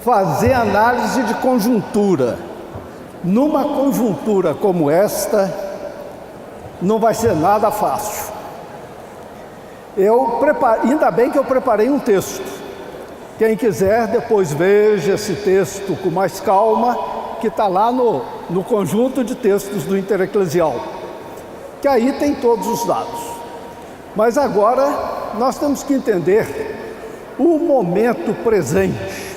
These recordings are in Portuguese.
fazer análise de conjuntura. Numa conjuntura como esta, não vai ser nada fácil. Ainda bem que eu preparei um texto. Quem quiser, depois veja esse texto com mais calma, que está lá no conjunto de textos do Intereclesial, que aí tem todos os dados. Mas agora nós temos que entender o momento presente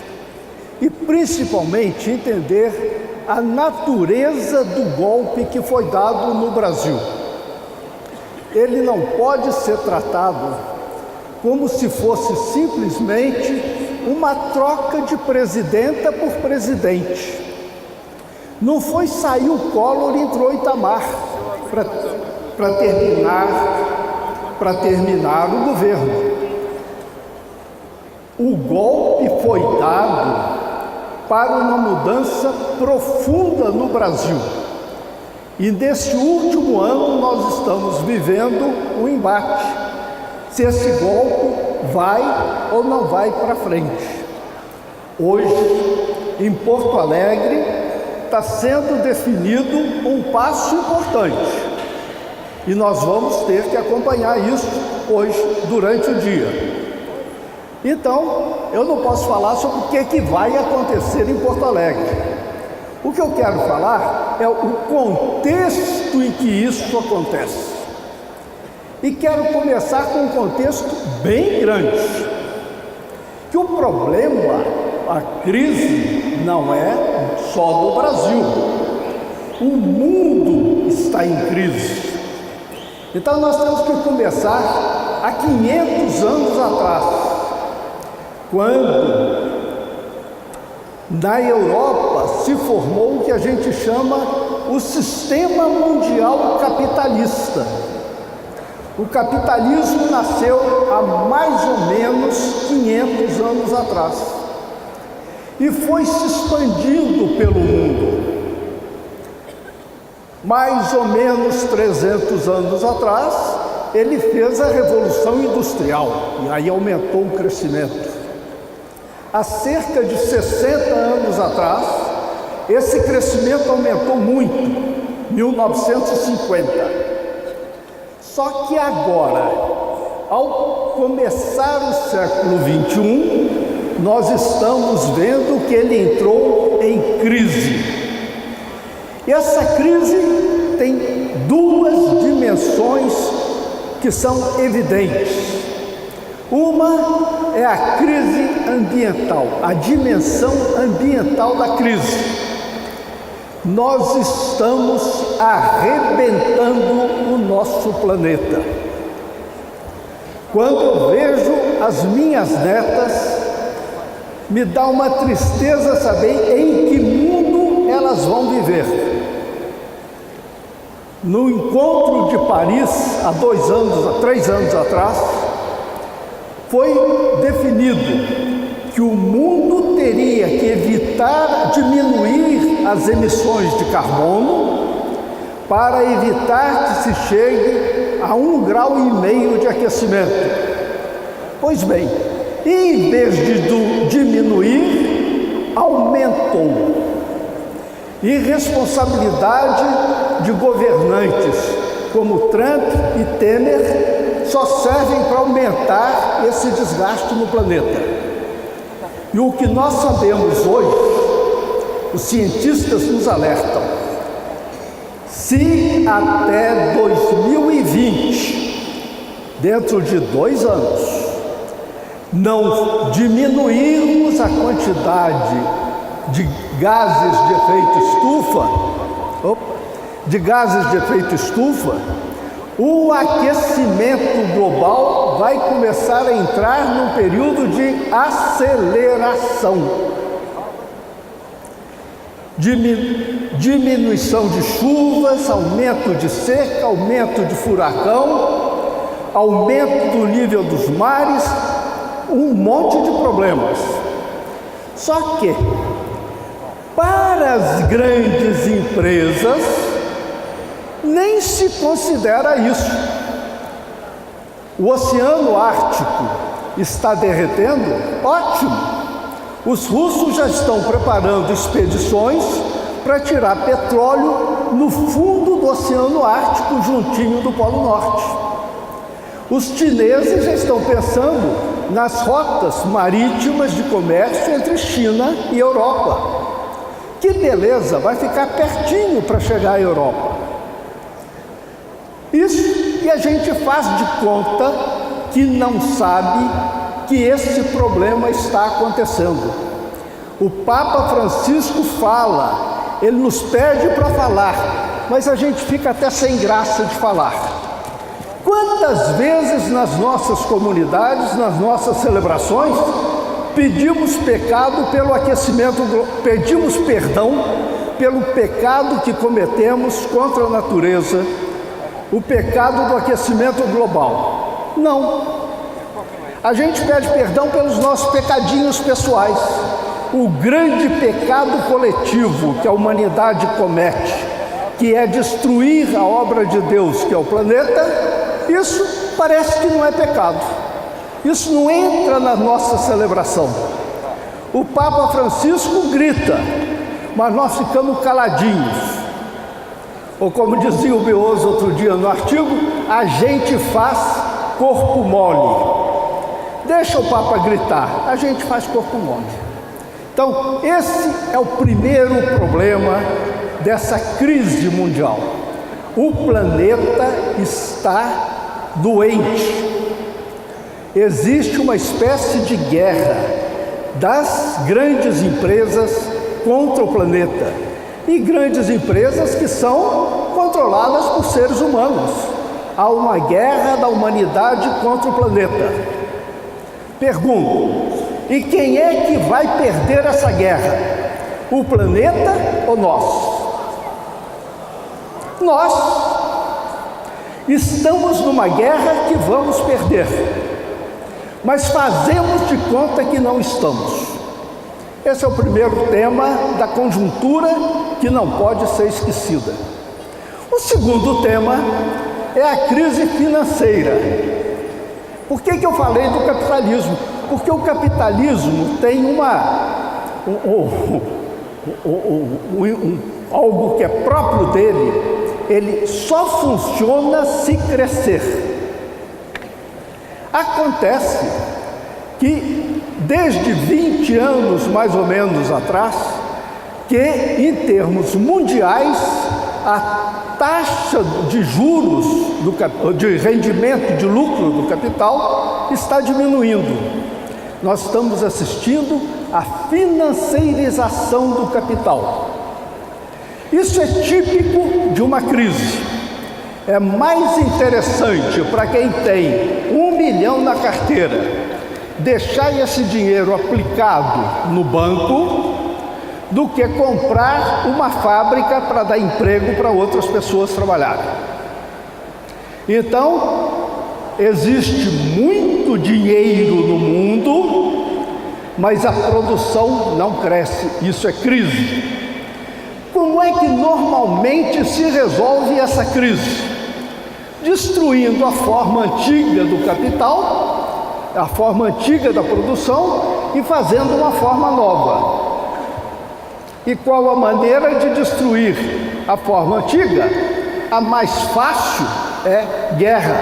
e principalmente entender a natureza do golpe que foi dado no Brasil. Ele não pode ser tratado como se fosse simplesmente uma troca de presidenta por presidente. Não foi sair o Collor e entrou Itamar para terminar o governo. O golpe foi dado para uma mudança profunda no Brasil. E neste último ano nós estamos vivendo um embate, se esse golpe vai ou não vai para frente. Hoje, em Porto Alegre, está sendo definido um passo importante. E nós vamos ter que acompanhar isso hoje, durante o dia. Então, eu não posso falar sobre o que vai acontecer em Porto Alegre. O que eu quero falar é o contexto em que isso acontece. E quero começar com um contexto bem grande. Que o problema, a crise, não é só do Brasil. O mundo está em crise. Então nós temos que começar há 500 anos atrás, quando na Europa se formou o que a gente chama o sistema mundial capitalista. O capitalismo nasceu há mais ou menos 500 anos atrás e foi se expandindo pelo mundo. Mais ou menos 300 anos atrás, ele fez a Revolução Industrial e aí aumentou o crescimento. Há cerca de 60 anos atrás, esse crescimento aumentou muito, 1950. Só que agora, ao começar o século XXI, nós estamos vendo que ele entrou em crise. E essa crise tem duas dimensões que são evidentes. Uma é a crise ambiental, a dimensão ambiental da crise. Nós estamos arrebentando o nosso planeta. Quando eu vejo as minhas netas, me dá uma tristeza saber em que mundo elas vão viver. No encontro de Paris, há 3 anos atrás, foi definido que o mundo teria que evitar diminuir as emissões de carbono para evitar que se chegue a 1,5 grau de aquecimento. Pois bem, em vez de diminuir, aumentou. Irresponsabilidade de governantes como Trump e Temer só servem para aumentar esse desgaste no planeta. E o que nós sabemos hoje, os cientistas nos alertam, se até 2020, dentro de 2 anos, não diminuirmos a quantidade de gases de efeito estufa, o aquecimento global vai começar a entrar num período de aceleração. Diminuição de chuvas, aumento de seca, aumento de furacão, aumento do nível dos mares, um monte de problemas. Só que, para as grandes empresas, nem se considera isso. O Oceano Ártico está derretendo? Ótimo! Os russos já estão preparando expedições para tirar petróleo no fundo do Oceano Ártico, juntinho do Polo Norte. Os chineses já estão pensando nas rotas marítimas de comércio entre China e Europa. Que beleza, vai ficar pertinho para chegar à Europa. Isso, e a gente faz de conta que não sabe que esse problema está acontecendo. O Papa Francisco fala, ele nos pede para falar, mas a gente fica até sem graça de falar. Quantas vezes nas nossas comunidades, nas nossas celebrações, pedimos perdão pelo pecado que cometemos contra a natureza, o pecado do aquecimento global? Não. A gente pede perdão pelos nossos pecadinhos pessoais. O grande pecado coletivo que a humanidade comete, que é destruir a obra de Deus, que é o planeta, isso parece que não é pecado. Isso não entra na nossa celebração. O Papa Francisco grita, mas nós ficamos caladinhos. Ou como dizia o Beoso outro dia no artigo, a gente faz corpo mole. Deixa o Papa gritar, a gente faz corpo mole. Então, esse é o primeiro problema dessa crise mundial. O planeta está doente. Existe uma espécie de guerra das grandes empresas contra o planeta. E grandes empresas que são controladas por seres humanos. Há uma guerra da humanidade contra o planeta. Pergunto, e quem é que vai perder essa guerra? O planeta ou nós? Nós estamos numa guerra que vamos perder, mas fazemos de conta que não estamos. Esse é o primeiro tema da conjuntura que não pode ser esquecida. O segundo tema é a crise financeira. Por que eu falei do capitalismo? Porque o capitalismo tem algo que é próprio dele, ele só funciona se crescer. Acontece que desde 20 anos mais ou menos atrás, que em termos mundiais a taxa de juros, de rendimento, de lucro do capital está diminuindo. Nós estamos assistindo à financeirização do capital. Isso é típico de uma crise. É mais interessante para quem tem 1 milhão na carteira deixar esse dinheiro aplicado no banco do que comprar uma fábrica para dar emprego para outras pessoas trabalharem. Então, existe muito dinheiro no mundo, mas a produção não cresce. Isso é crise. Como é que normalmente se resolve essa crise? Destruindo a forma antiga do capital, a forma antiga da produção, e fazendo uma forma nova. E qual a maneira de destruir a forma antiga? A mais fácil é guerra.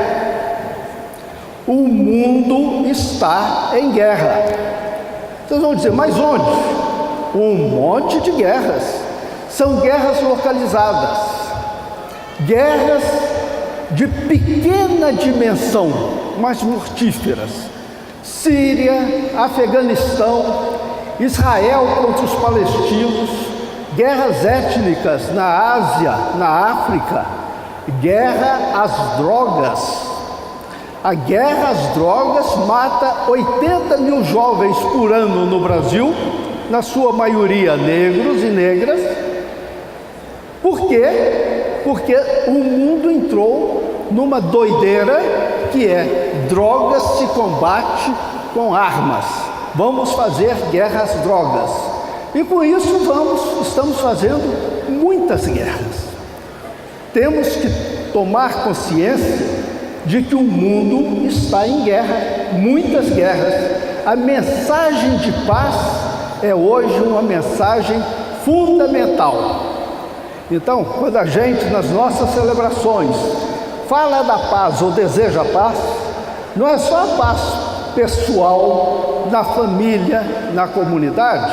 O mundo está em guerra. Vocês vão dizer, mas onde? Um monte de guerras. São guerras localizadas, guerras de pequena dimensão, mas mortíferas. Síria, Afeganistão, Israel contra os palestinos, guerras étnicas na Ásia, na África, guerra às drogas. A guerra às drogas mata 80 mil jovens por ano no Brasil, na sua maioria negros e negras. Por quê? Porque o mundo entrou numa doideira que é drogas se combate com armas. Vamos fazer guerra às drogas. E com isso estamos fazendo muitas guerras. Temos que tomar consciência de que o mundo está em guerra, muitas guerras. A mensagem de paz é hoje uma mensagem fundamental. Então, quando a gente, nas nossas celebrações, fala da paz ou deseja a paz, não é só a paz pessoal, na família, na comunidade,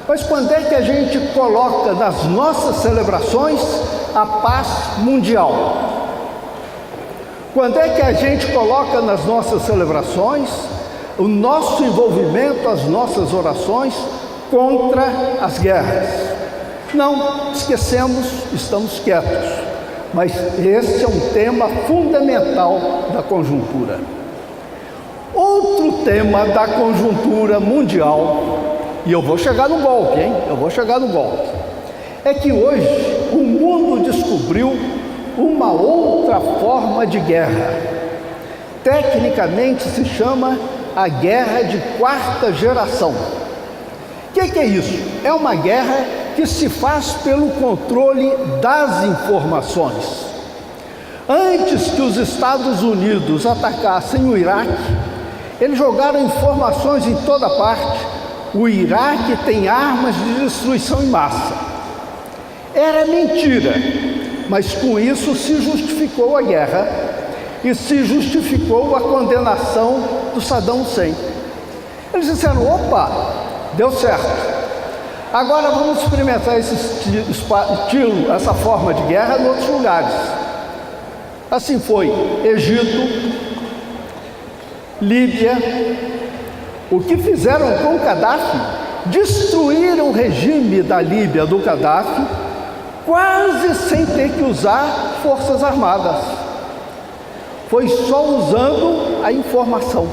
mas quando é que a gente coloca nas nossas celebrações a paz mundial? Quando é que a gente coloca nas nossas celebrações o nosso envolvimento, as nossas orações contra as guerras? Não, esquecemos, estamos quietos, mas esse é um tema fundamental da conjuntura. Outro tema da conjuntura mundial, e eu vou chegar no golpe, é que hoje o mundo descobriu uma outra forma de guerra. Tecnicamente se chama a guerra de quarta geração. O que é isso? É uma guerra que se faz pelo controle das informações. Antes que os Estados Unidos atacassem o Iraque, eles jogaram informações em toda parte. O Iraque tem armas de destruição em massa. Era mentira, mas com isso se justificou a guerra e se justificou a condenação do Saddam Hussein. Eles disseram, opa, deu certo. Agora vamos experimentar esse estilo, essa forma de guerra em outros lugares. Assim foi Egito, Líbia. O que fizeram com Gaddafi? Destruíram o regime da Líbia do Gaddafi, quase sem ter que usar forças armadas. Foi só usando a informação.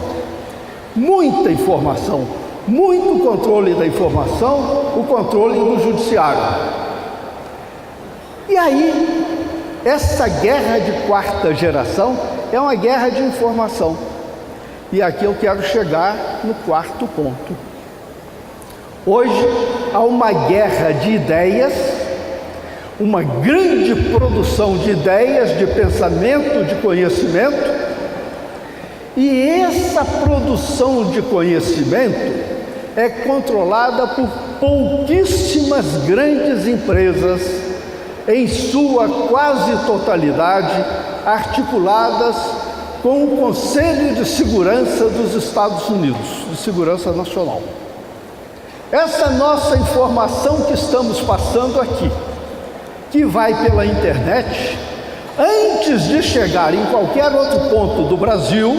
Muita informação, muito controle da informação, o controle do judiciário. E aí, essa guerra de quarta geração é uma guerra de informação. E aqui eu quero chegar no quarto ponto. Hoje há uma guerra de ideias, uma grande produção de ideias, de pensamento, de conhecimento, e essa produção de conhecimento é controlada por pouquíssimas grandes empresas, em sua quase totalidade, articuladas com o Conselho de Segurança dos Estados Unidos, de Segurança Nacional. Essa nossa informação que estamos passando aqui, que vai pela internet, antes de chegar em qualquer outro ponto do Brasil,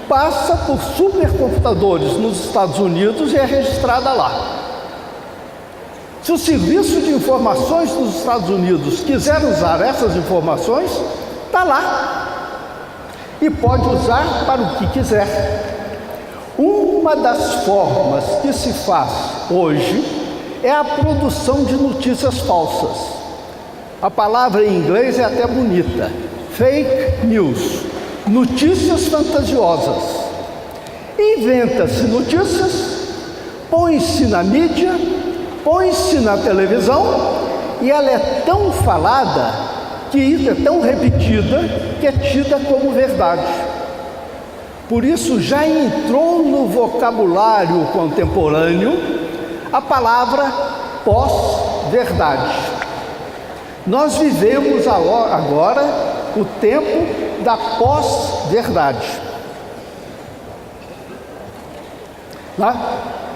passa por supercomputadores nos Estados Unidos e é registrada lá. Se o Serviço de Informações dos Estados Unidos quiser usar essas informações, está lá. E pode usar para o que quiser. Uma das formas que se faz hoje é a produção de notícias falsas. A palavra em inglês é até bonita, fake news, notícias fantasiosas. Inventa-se notícias, põe-se na mídia, põe-se na televisão e ela é tão falada, que é tão repetida, que é tida como verdade. Por isso já entrou no vocabulário contemporâneo a palavra pós-verdade. Nós vivemos agora o tempo da pós-verdade.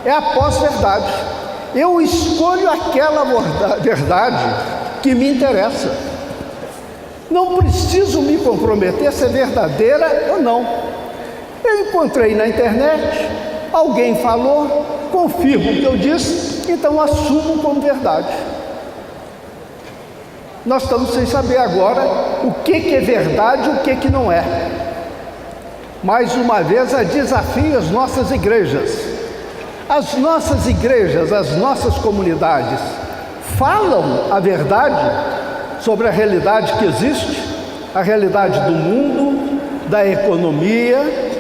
É a pós-verdade. Eu escolho aquela verdade que me interessa. Não preciso me comprometer se é verdadeira ou não. Eu encontrei na internet, alguém falou, confirmo o que eu disse, então assumo como verdade. Nós estamos sem saber agora o que é verdade e o que não é. Mais uma vez, a desafio as nossas igrejas. As nossas igrejas, as nossas comunidades, falam a verdade sobre a realidade que existe, a realidade do mundo, da economia,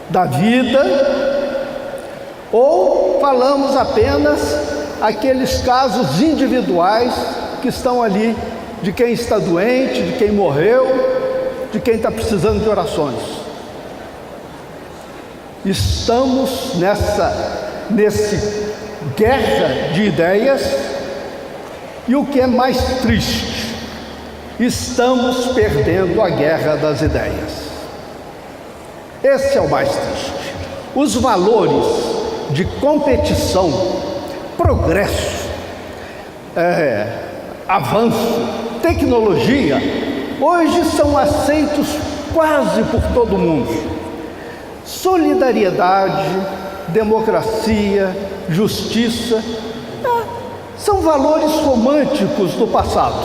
da vida, ou falamos apenas aqueles casos individuais que estão ali, de quem está doente, de quem morreu, de quem está precisando de orações. Estamos nessa nesse guerra de ideias. E o que é mais triste, estamos perdendo a guerra das ideias. Esse é o mais triste. Os valores de competição, progresso, avanço, tecnologia, hoje são aceitos quase por todo mundo. Solidariedade, democracia, justiça, são valores românticos do passado.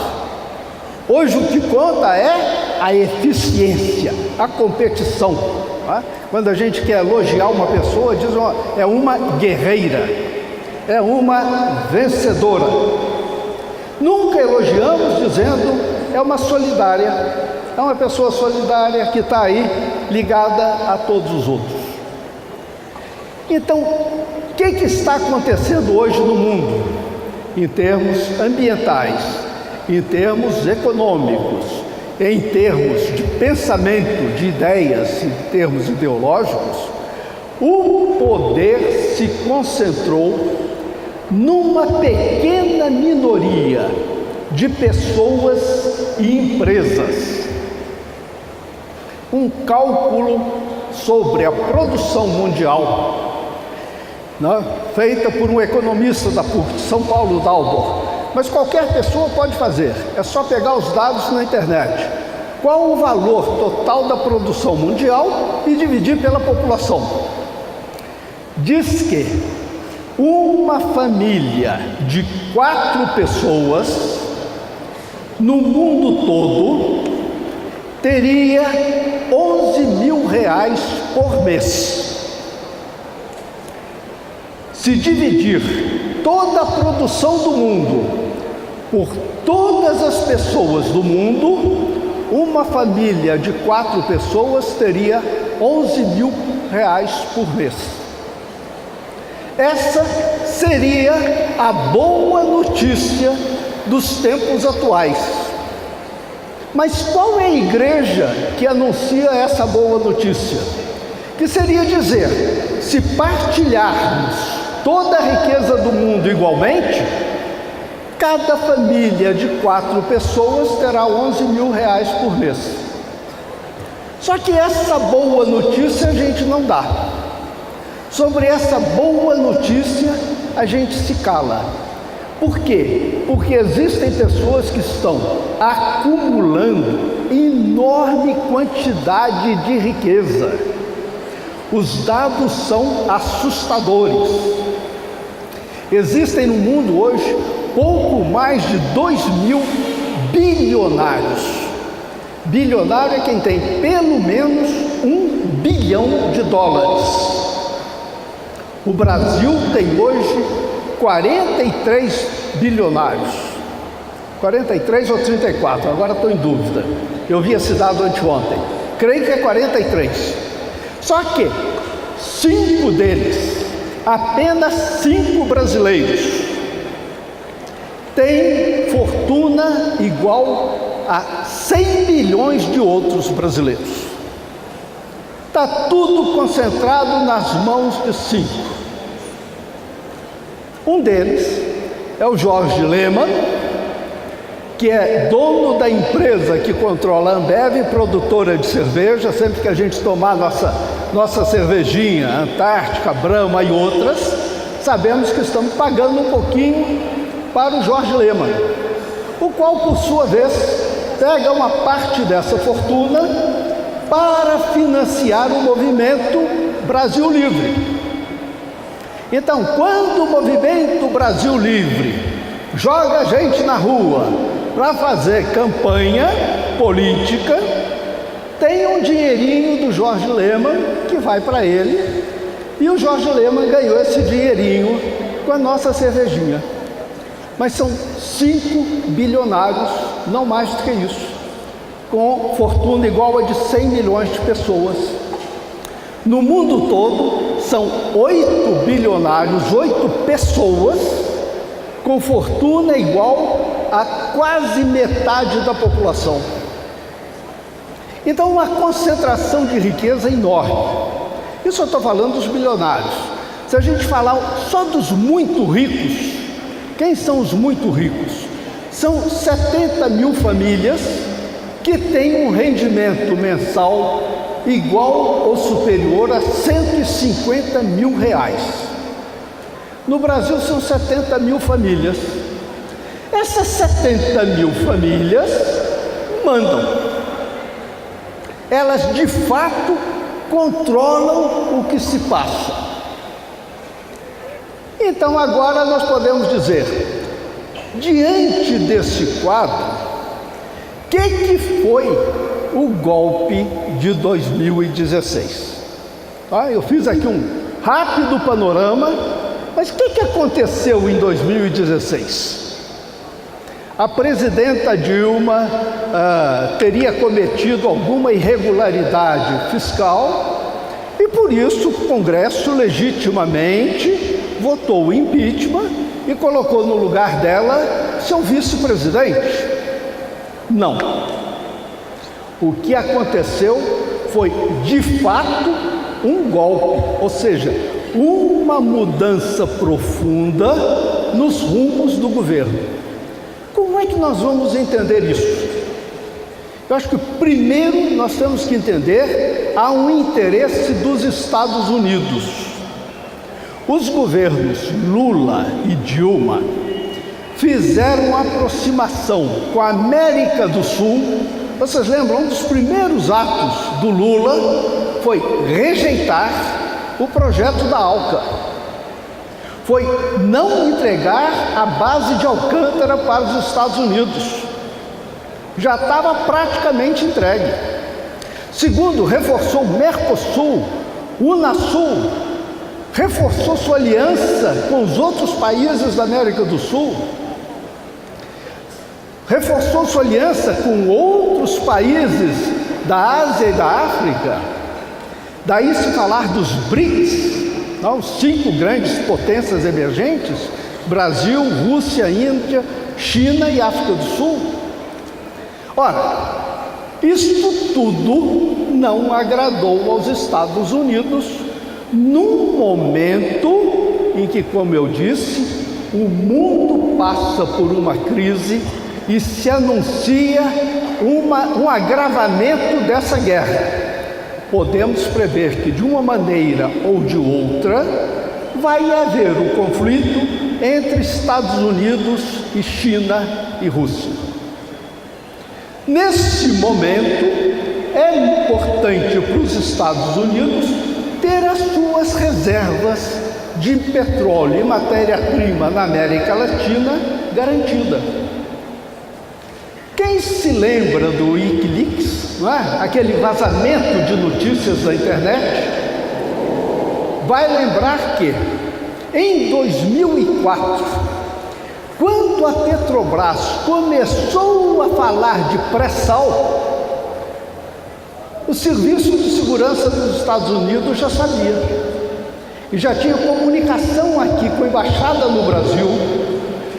Hoje o que conta é a eficiência, a competição. Quando a gente quer elogiar uma pessoa, diz é uma guerreira, é uma vencedora. Nunca elogiamos dizendo é uma solidária, é uma pessoa solidária que está aí ligada a todos os outros. Então, o que está acontecendo hoje no mundo? Em termos ambientais, em termos econômicos, em termos de pensamento, de ideias, em termos ideológicos, o poder se concentrou numa pequena minoria de pessoas e empresas. Um cálculo sobre a produção mundial, feita por um economista da PUC, São Paulo, Dalbor, mas qualquer pessoa pode fazer, é só pegar os dados na internet. Qual o valor total da produção mundial e dividir pela população? Diz que uma família de 4 pessoas no mundo todo teria R$11.000 por mês. Se dividir toda a produção do mundo por todas as pessoas do mundo, uma família de 4 pessoas teria R$11.000 por mês. Essa seria a boa notícia dos tempos atuais. Mas qual é a igreja que anuncia essa boa notícia? Que seria dizer, se partilharmos toda a riqueza do mundo igualmente, cada família de 4 pessoas terá R$11.000 por mês. Só que essa boa notícia a gente não dá. Sobre essa boa notícia a gente se cala. Por quê? Porque existem pessoas que estão acumulando enorme quantidade de riqueza. Os dados são assustadores. Existem no mundo hoje pouco mais de 2.000 bilionários. Bilionário é quem tem pelo menos $1 bilhão. O Brasil tem hoje 43 bilionários. 43 ou 34, agora estou em dúvida. Eu vi esse dado anteontem. Creio que é 43. Só que 5 deles, apenas 5 brasileiros, têm fortuna igual a 100 milhões de outros brasileiros. Está tudo concentrado nas mãos de 5. Um deles é o Jorge Lemann, que é dono da empresa que controla a Ambev, produtora de cerveja. Sempre que a gente tomar nossa cervejinha, Antártica, Brahma e outras, sabemos que estamos pagando um pouquinho para o Jorge Lemann, o qual, por sua vez, pega uma parte dessa fortuna para financiar o movimento Brasil Livre. Então, quando o movimento Brasil Livre joga gente na rua para fazer campanha política, tem um dinheirinho do Jorge Lemann que vai para ele, e o Jorge Lemann ganhou esse dinheirinho com a nossa cervejinha. Mas são 5 bilionários, não mais do que isso, com fortuna igual a de 100 milhões de pessoas. No mundo todo, são 8 bilionários, 8 pessoas, com fortuna igual a quase metade da população. Então, uma concentração de riqueza enorme. Isso eu estou falando dos bilionários. Se a gente falar só dos muito ricos, quem são os muito ricos? São 70 mil famílias que têm um rendimento mensal igual ou superior a 150 mil reais. No Brasil são 70 mil famílias. Essas 70 mil famílias mandam. Elas de fato controlam o que se passa. Então agora nós podemos dizer, diante desse quadro, o que foi o golpe de 2016? Eu fiz aqui um rápido panorama, mas o que aconteceu em 2016? A presidenta Dilma teria cometido alguma irregularidade fiscal e por isso o Congresso legitimamente votou o impeachment e colocou no lugar dela seu vice-presidente. Não. O que aconteceu foi, de fato, um golpe, ou seja, uma mudança profunda nos rumos do governo. Como é que nós vamos entender isso? Eu acho que primeiro nós temos que entender há um interesse dos Estados Unidos. Os governos Lula e Dilma fizeram uma aproximação com a América do Sul. Vocês lembram? Um dos primeiros atos do Lula foi rejeitar o projeto da ALCA. Foi não entregar a base de Alcântara para os Estados Unidos. Já estava praticamente entregue. Segundo, reforçou o Mercosul, o Unasul, reforçou sua aliança com os outros países da América do Sul, reforçou sua aliança com outros países da Ásia e da África. Daí se falar dos BRICS, os 5 grandes potências emergentes: Brasil, Rússia, Índia, China e África do Sul. Ora, isto tudo não agradou aos Estados Unidos num momento em que, como eu disse, o mundo passa por uma crise e se anuncia um agravamento dessa guerra. Podemos prever que, de uma maneira ou de outra, vai haver um conflito entre Estados Unidos e China e Rússia. Nesse momento, é importante para os Estados Unidos ter as suas reservas de petróleo e matéria-prima na América Latina garantida. Quem se lembra do Wikileaks, não é? Aquele vazamento de notícias da internet, vai lembrar que em 2004, quando a Petrobras começou a falar de pré-sal, o Serviço de Segurança dos Estados Unidos já sabia. E já tinha comunicação aqui com a Embaixada no Brasil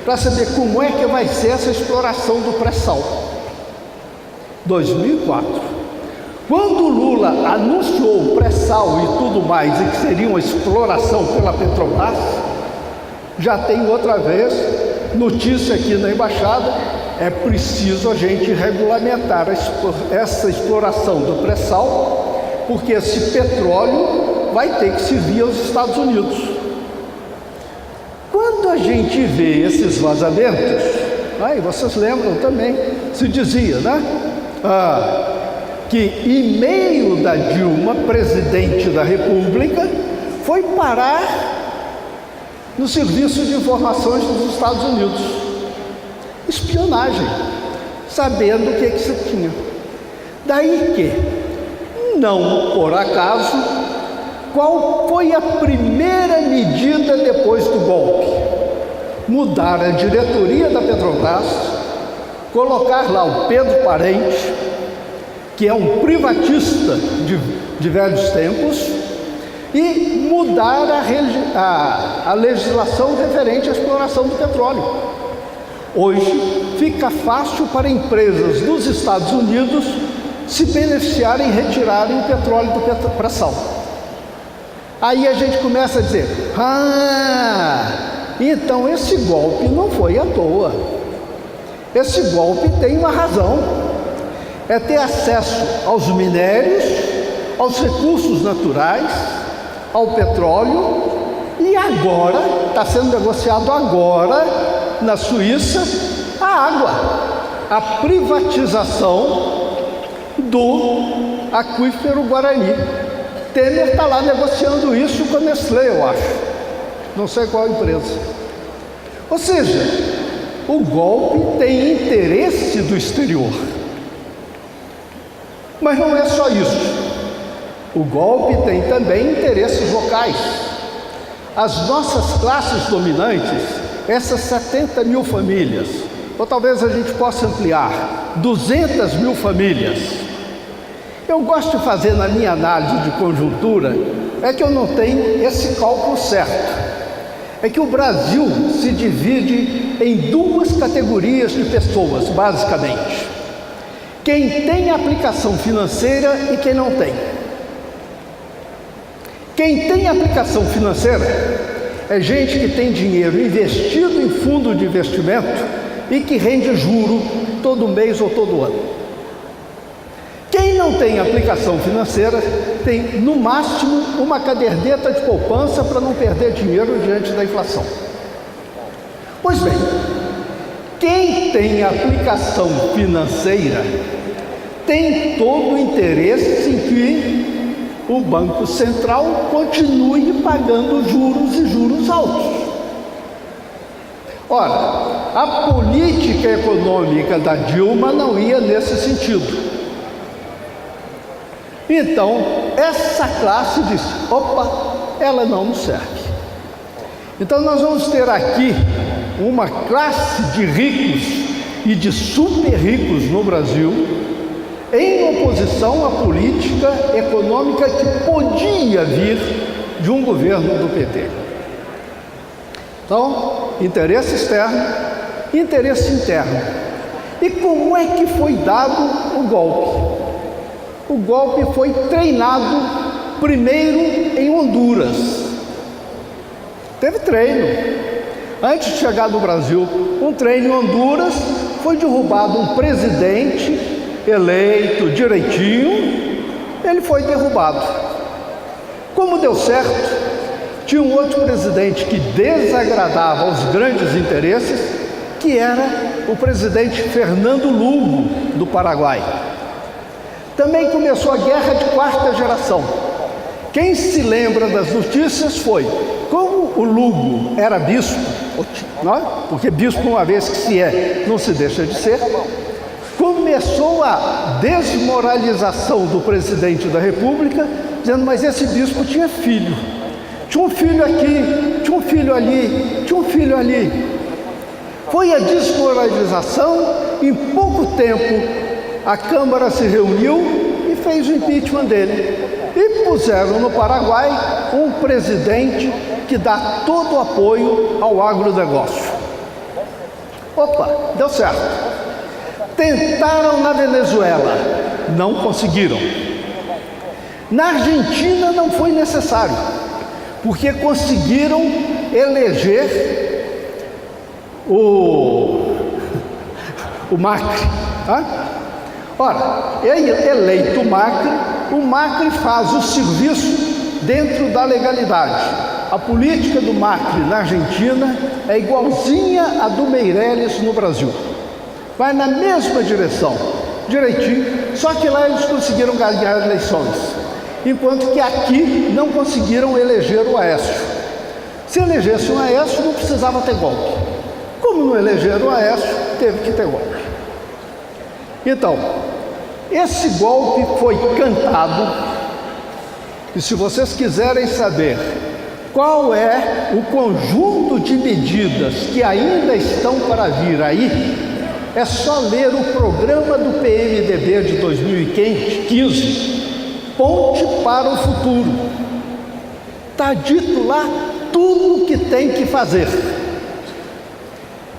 para saber como é que vai ser essa exploração do pré-sal. 2004. Quando o Lula anunciou o pré-sal e tudo mais, e que seria uma exploração pela Petrobras, já tem outra vez notícia aqui na Embaixada: é preciso a gente regulamentar essa exploração do pré-sal, porque esse petróleo vai ter que servir aos Estados Unidos. Quando a gente vê esses vazamentos, vocês lembram também, se dizia, né? Que e-mail da Dilma, presidente da República, foi parar no Serviço de Informações dos Estados Unidos. Espionagem, sabendo o que se tinha. Daí que, não por acaso, qual foi a primeira medida depois do golpe? Mudar a diretoria da Petrobras, colocar lá o Pedro Parente, que é um privatista de velhos tempos, e mudar a legislação referente à exploração do petróleo. Hoje fica fácil para empresas dos Estados Unidos se beneficiarem e retirarem o petróleo do pré-sal. Aí a gente começa a dizer, então esse golpe não foi à toa. Esse golpe tem uma razão. É ter acesso aos minérios, aos recursos naturais, ao petróleo, e agora, está sendo negociado agora, na Suíça, a água, a privatização do aquífero Guarani. Temer está lá negociando isso com a Nestlé, eu acho. Não sei qual empresa. Ou seja, o golpe tem interesse do exterior. Mas não é só isso. O golpe tem também interesses locais. As nossas classes dominantes, essas 70 mil famílias, ou talvez a gente possa ampliar, 200 mil famílias. Eu gosto de fazer na minha análise de conjuntura, é que eu não tenho esse cálculo certo. É que o Brasil se divide em duas categorias de pessoas, basicamente. Quem tem aplicação financeira e quem não tem. Quem tem aplicação financeira é gente que tem dinheiro investido em fundo de investimento e que rende juro todo mês ou todo ano. Quem não tem aplicação financeira tem, no máximo, uma caderneta de poupança para não perder dinheiro diante da inflação. Pois bem, quem tem aplicação financeira tem todo o interesse em que o Banco Central continue pagando juros e juros altos. Ora, a política econômica da Dilma não ia nesse sentido. Então, essa classe diz, opa, ela não nos serve. Então nós vamos ter aqui uma classe de ricos e de super ricos no Brasil, em oposição à política econômica que podia vir de um governo do PT. Então, interesse externo, interesse interno. E como é que foi dado o golpe? O golpe foi treinado primeiro em Honduras. Teve treino. Antes de chegar no Brasil, um treino em Honduras, foi derrubado um presidente eleito direitinho, ele foi derrubado. Como deu certo, tinha um outro presidente que desagradava aos grandes interesses, que era o presidente Fernando Lugo, do Paraguai. Também começou a guerra de quarta geração. Quem se lembra das notícias foi, como o Lugo era bispo, porque bispo, uma vez que se é, não se deixa de ser, começou a desmoralização do presidente da República, dizendo, mas esse bispo tinha filho. Tinha um filho aqui, tinha um filho ali, tinha um filho ali. Foi a desmoralização, em pouco tempo a Câmara se reuniu e fez o impeachment dele. E puseram no Paraguai um presidente que dá todo o apoio ao agronegócio. Opa, deu certo. Tentaram na Venezuela, não conseguiram. Na Argentina não foi necessário, porque conseguiram eleger o Macri. Ora, eleito o Macri faz o serviço dentro da legalidade. A política do Macri na Argentina é igualzinha à do Meirelles no Brasil. Vai na mesma direção, direitinho, só que lá eles conseguiram ganhar eleições, enquanto que aqui não conseguiram eleger o Aécio. Se elegesse o Aécio, não precisava ter golpe. Como não elegeram o Aécio, teve que ter golpe. Então, esse golpe foi cantado, e se vocês quiserem saber qual é o conjunto de medidas que ainda estão para vir aí, é só ler o programa do PMDB de 2015, Ponte para o Futuro. Está dito lá tudo o que tem que fazer.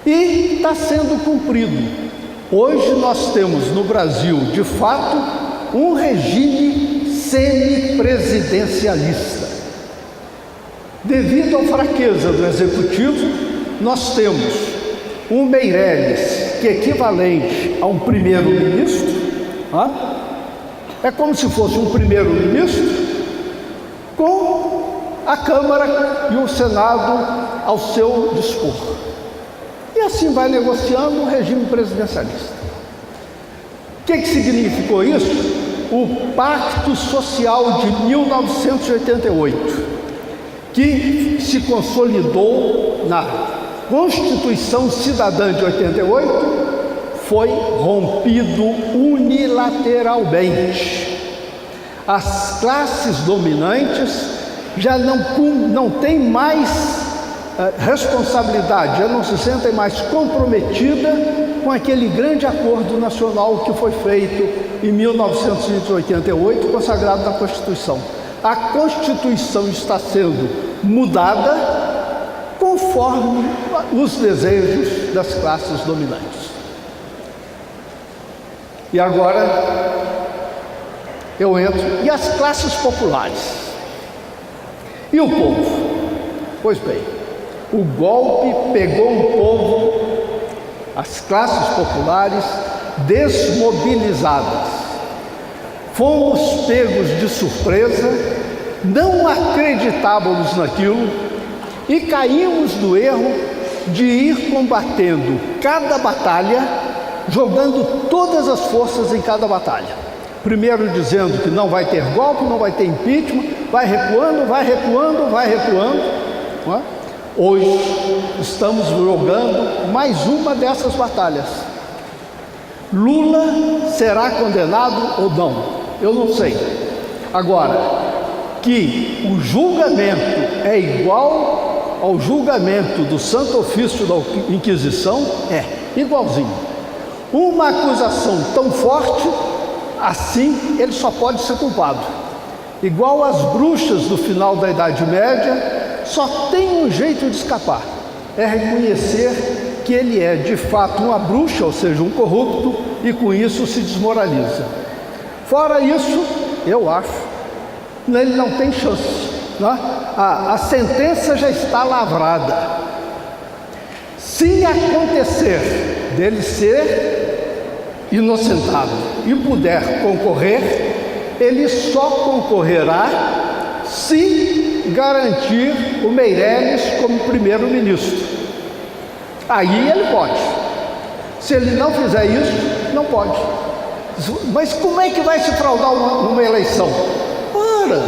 E está sendo cumprido. Hoje nós temos no Brasil, de fato, um regime semipresidencialista. Devido à fraqueza do Executivo, nós temos um Meirelles, que é equivalente a um primeiro-ministro, é como se fosse um primeiro-ministro, com a Câmara e o Senado ao seu dispor. E assim vai negociando o regime presidencialista. O que significou isso? O Pacto Social de 1988, que se consolidou na Constituição Cidadã de 88, foi rompido unilateralmente. As classes dominantes já não têm mais responsabilidade, já não se sentem mais comprometidas com aquele grande acordo nacional que foi feito em 1988, consagrado na Constituição. A Constituição está sendo mudada conforme os desejos das classes dominantes. E agora eu entro. E as classes populares? E o povo? Pois bem, o golpe pegou o povo, as classes populares, desmobilizadas. Fomos pegos de surpresa, não acreditávamos naquilo e caímos no erro de ir combatendo cada batalha, jogando todas as forças em cada batalha. Primeiro dizendo que não vai ter golpe, não vai ter impeachment, vai recuando, vai recuando, vai recuando. Não é? Hoje estamos jogando mais uma dessas batalhas. Lula será condenado ou não? Eu não sei. Agora, que o julgamento é igual ao julgamento do Santo Ofício da Inquisição, é igualzinho. Uma acusação tão forte, assim ele só pode ser culpado. Igual as bruxas do final da Idade Média, só tem um jeito de escapar, é reconhecer que ele é de fato uma bruxa, ou seja, um corrupto, e com isso se desmoraliza. Fora isso, eu acho, ele não tem chance, né? A sentença já está lavrada. Se acontecer dele ser inocentado e puder concorrer, ele só concorrerá se garantir o Meirelles como primeiro-ministro. Aí ele pode. Se ele não fizer isso, não pode. Mas como é que vai se fraudar uma eleição? Ora,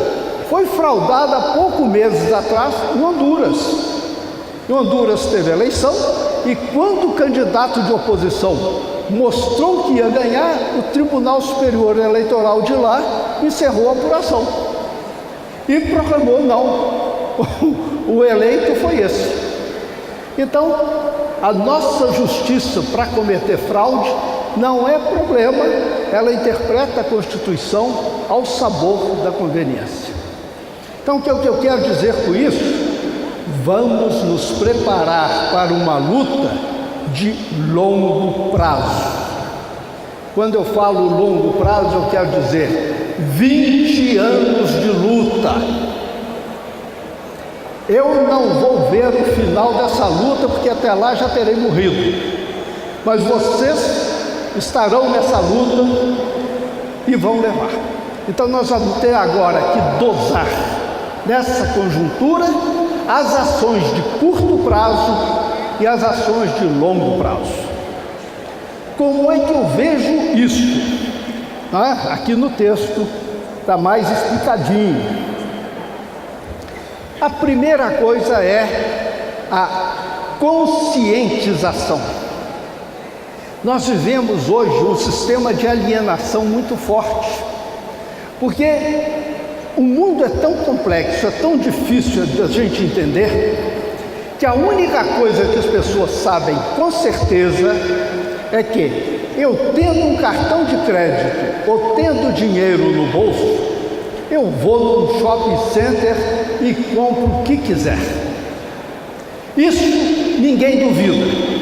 foi fraudada há poucos meses atrás em Honduras. Em Honduras teve eleição e quando o candidato de oposição mostrou que ia ganhar, o Tribunal Superior Eleitoral de lá encerrou a apuração e proclamou não. O eleito foi esse. Então, a nossa justiça para cometer fraude não é problema, ela interpreta a Constituição ao sabor da conveniência. Então, o que eu quero dizer com isso? Vamos nos preparar para uma luta de longo prazo. Quando eu falo longo prazo, eu quero dizer 20 anos de luta. Eu não vou ver o final dessa luta, porque até lá já terei morrido. Mas vocês estarão nessa luta e vão levar. Então nós vamos ter agora que dosar nessa conjuntura as ações de curto prazo e as ações de longo prazo. Como é que eu vejo isso? Aqui no texto está mais explicadinho. A primeira coisa é a conscientização. Nós vivemos hoje um sistema de alienação muito forte, porque o mundo é tão complexo, é tão difícil de a gente entender, que a única coisa que as pessoas sabem com certeza é que eu tendo um cartão de crédito ou tendo dinheiro no bolso, eu vou num shopping center e compro o que quiser. Isso ninguém duvida.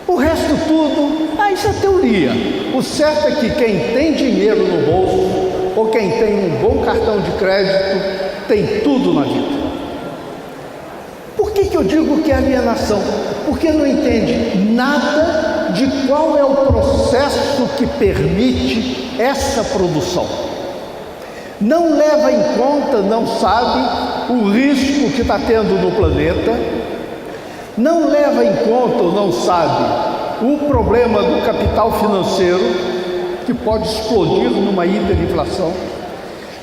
O resto tudo, isso é teoria. O certo é que quem tem dinheiro no bolso ou quem tem um bom cartão de crédito tem tudo na vida. Por que eu digo que é alienação? Porque não entende nada de qual é o processo que permite essa produção. Não leva em conta, não sabe o risco que está tendo no planeta, não leva em conta ou não sabe o problema do capital financeiro, que pode explodir numa hiperinflação,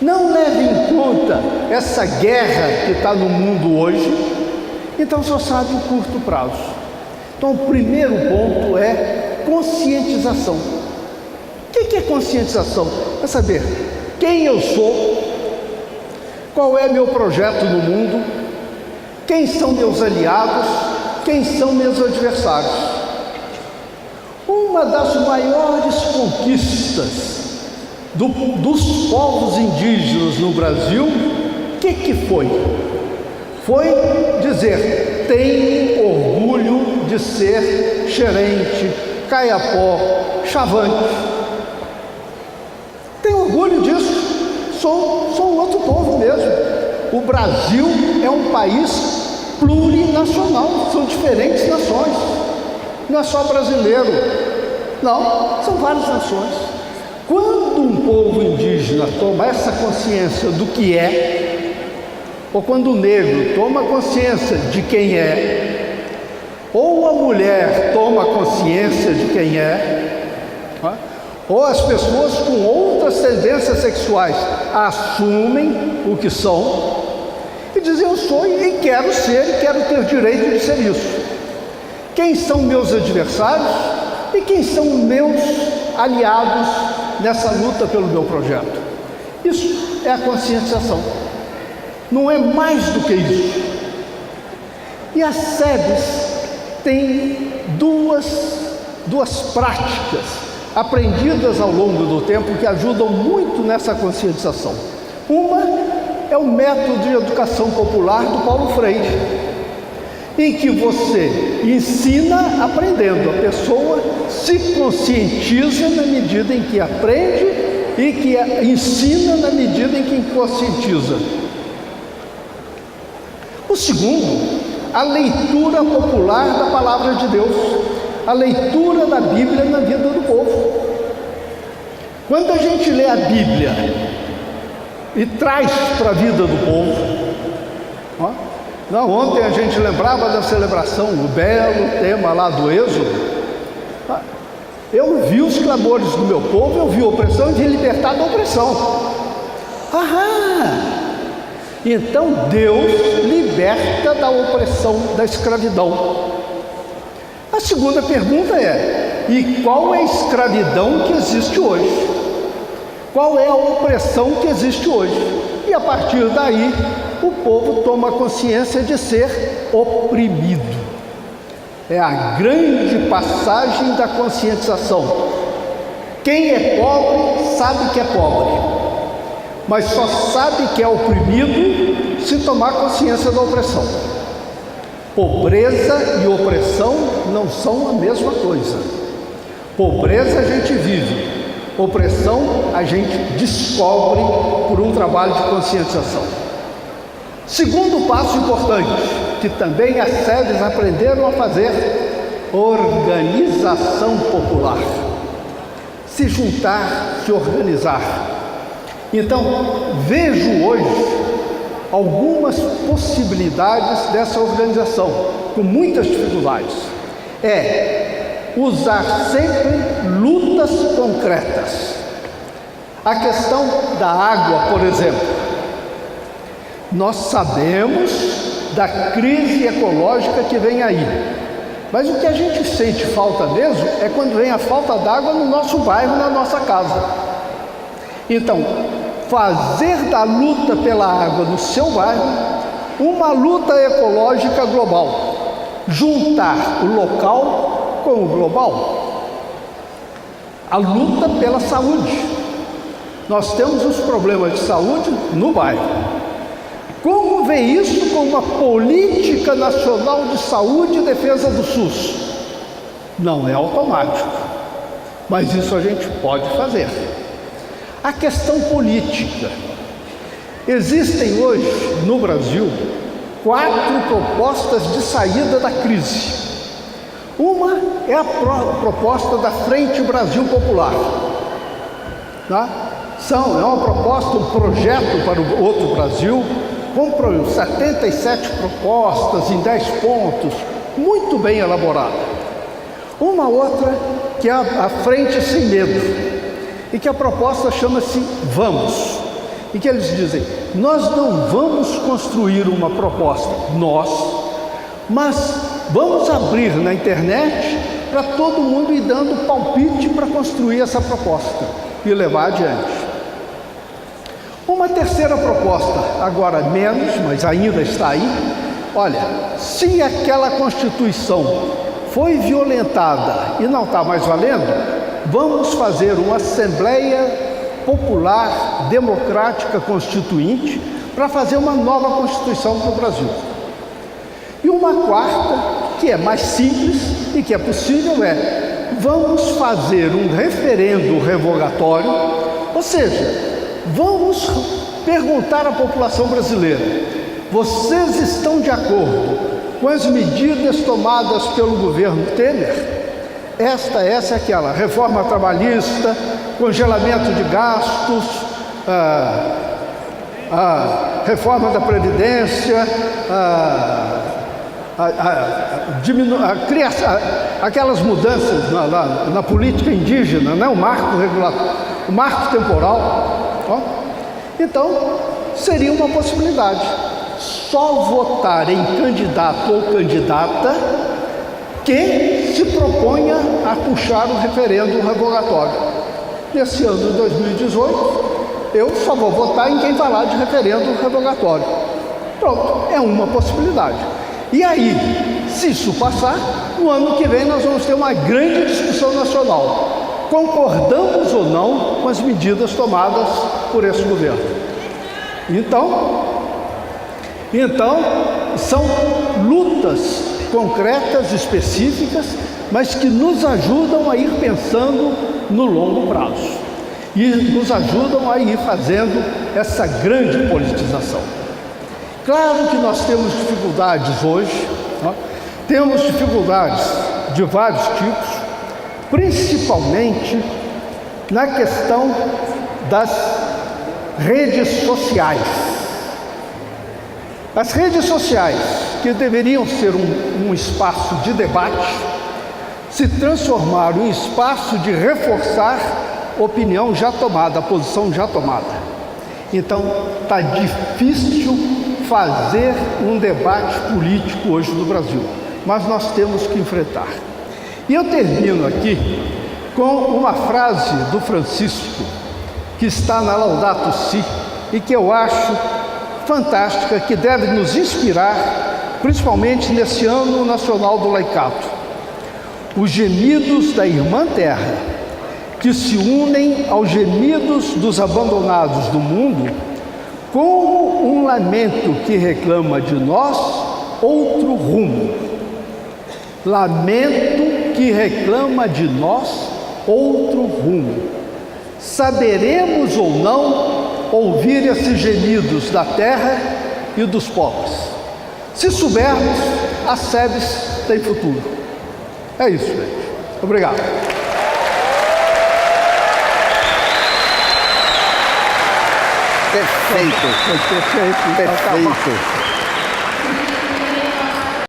não leva em conta essa guerra que está no mundo hoje, então só sabe o curto prazo. Então o primeiro ponto é conscientização. O que é conscientização? É saber quem eu sou, qual é meu projeto no mundo, quem são meus aliados, quem são meus adversários. Uma das maiores conquistas dos povos indígenas no Brasil, o que foi? Foi dizer: tenho orgulho de ser xerente, caiapó, chavante. Tenho orgulho disso, sou outro povo mesmo. O Brasil é um país plurinacional, são diferentes nações, não é só brasileiro, não, são várias nações. Quando um povo indígena toma essa consciência do que é, ou quando o negro toma consciência de quem é, ou a mulher toma consciência de quem é, ou as pessoas com outras tendências sexuais assumem o que são e dizem: eu sou e quero ser e quero ter direito de ser isso. Quem são meus adversários e quem são meus aliados nessa luta pelo meu projeto? Isso é a conscientização. Não é mais do que isso. E as SEBs têm duas práticas aprendidas ao longo do tempo que ajudam muito nessa conscientização. Uma é o método de educação popular do Paulo Freire, em que você ensina aprendendo. A pessoa se conscientiza na medida em que aprende e que ensina na medida em que conscientiza. O segundo, a leitura popular da Palavra de Deus, a leitura da Bíblia na vida do povo. Quando a gente lê a Bíblia e traz para a vida do povo, ontem a gente lembrava da celebração, o belo tema lá do Êxodo. Eu vi os clamores do meu povo, eu vi a opressão e vi libertar da opressão. Então Deus liberta da opressão, da escravidão. A segunda pergunta é: e qual é a escravidão que existe hoje? Qual é a opressão que existe hoje? E a partir daí, o povo toma consciência de ser oprimido. É a grande passagem da conscientização. Quem é pobre sabe que é pobre, mas só sabe que é oprimido se tomar consciência da opressão. Pobreza e opressão não são a mesma coisa. Pobreza a gente vive, opressão a gente descobre por um trabalho de conscientização. Segundo passo importante, que também as SEBs aprenderam a fazer: organização popular. Se juntar, se organizar. Então, vejo hoje algumas possibilidades dessa organização, com muitas dificuldades. É usar sempre lutas concretas. A questão da água, por exemplo. Nós sabemos da crise ecológica que vem aí, mas o que a gente sente falta mesmo é quando vem a falta d'água no nosso bairro, na nossa casa. Então, fazer da luta pela água no seu bairro uma luta ecológica global, juntar o local com o global. A luta pela saúde. Nós temos os problemas de saúde no bairro. Como ver isso com uma política nacional de saúde e defesa do SUS? Não é automático, mas isso a gente pode fazer. A questão política. Existem hoje, no Brasil, 4 propostas de saída da crise. Uma é a proposta da Frente Brasil Popular. Tá? É uma proposta, um projeto para o outro Brasil, com 77 propostas em 10 pontos, muito bem elaborada. Uma outra que é a Frente Sem Medo, e que a proposta chama-se Vamos, e que eles dizem: nós não vamos construir uma proposta, mas vamos abrir na internet para todo mundo ir dando palpite para construir essa proposta e levar adiante. Uma terceira proposta, agora menos, mas ainda está aí: olha, se aquela Constituição foi violentada e não está mais valendo, vamos fazer uma Assembleia Popular Democrática Constituinte para fazer uma nova Constituição para o Brasil. E uma quarta, que é mais simples e que é possível, vamos fazer um referendo revogatório, ou seja, vamos perguntar à população brasileira: vocês estão de acordo com as medidas tomadas pelo governo Temer? Essa é aquela reforma trabalhista, congelamento de gastos, a reforma da Previdência, aquelas mudanças na política indígena, né? O marco regulatório, o marco temporal. Ó. Então, seria uma possibilidade. Só votar em candidato ou candidata que se proponha a puxar o referendo revogatório. Nesse ano de 2018, eu só vou votar em quem falar de referendo revogatório. Pronto, é uma possibilidade. E aí, se isso passar, no ano que vem nós vamos ter uma grande discussão nacional. Concordamos ou não com as medidas tomadas por esse governo? Então são lutas concretas, específicas, mas que nos ajudam a ir pensando no longo prazo e nos ajudam a ir fazendo essa grande politização. Claro que nós temos dificuldades hoje, temos dificuldades de vários tipos, principalmente na questão das redes sociais. As redes sociais, que deveriam ser um espaço de debate, se transformaram em espaço de reforçar opinião já tomada, posição já tomada. Então, está difícil fazer um debate político hoje no Brasil, mas nós temos que enfrentar. E eu termino aqui com uma frase do Francisco, que está na Laudato Si, e que eu acho fantástica, que deve nos inspirar, principalmente nesse ano nacional do laicato. Os gemidos da irmã terra, que se unem aos gemidos dos abandonados do mundo, como um lamento que reclama de nós outro rumo. Lamento que reclama de nós outro rumo. Saberemos ou não ouvir esses gemidos da terra e dos pobres? Se soubermos, a SEBS tem futuro. É isso, gente. Obrigado. Perfeito. Foi perfeito. Perfeito.